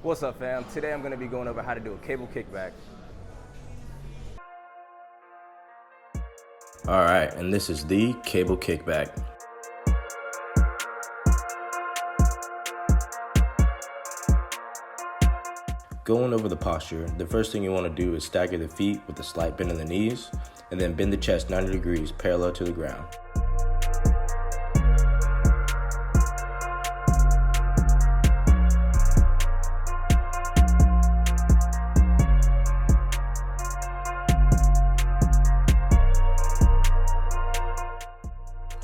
What's up, fam? Today I'm going to be going over how to do a cable kickback. Alright, and this is the cable kickback. Going over the posture, the first thing you want to do is stagger the feet with a slight bend in the knees, and then bend the chest 90 degrees parallel to the ground.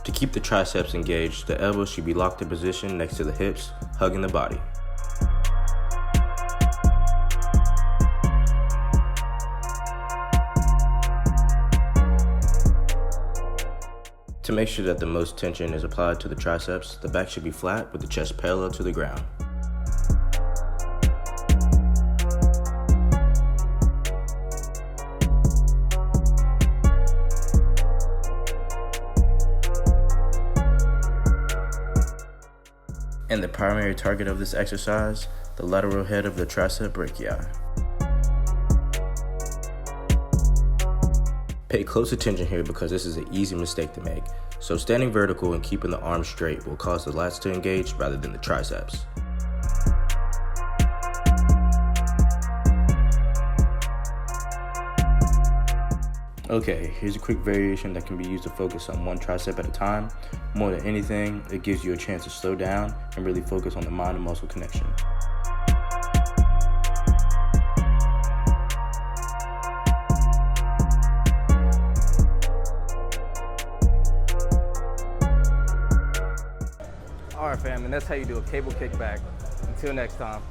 To keep the triceps engaged, the elbows should be locked in position next to the hips, hugging the body. To make sure that the most tension is applied to the triceps, the back should be flat with the chest parallel to the ground. And the primary target of this exercise, the lateral head of the tricep brachii. Pay close attention here because this is an easy mistake to make. So standing vertical and keeping the arms straight will cause the lats to engage rather than the triceps. Okay, here's a quick variation that can be used to focus on one tricep at a time. More than anything, it gives you a chance to slow down and really focus on the mind and muscle connection. Alright, fam, and that's how you do a cable kickback. Until next time.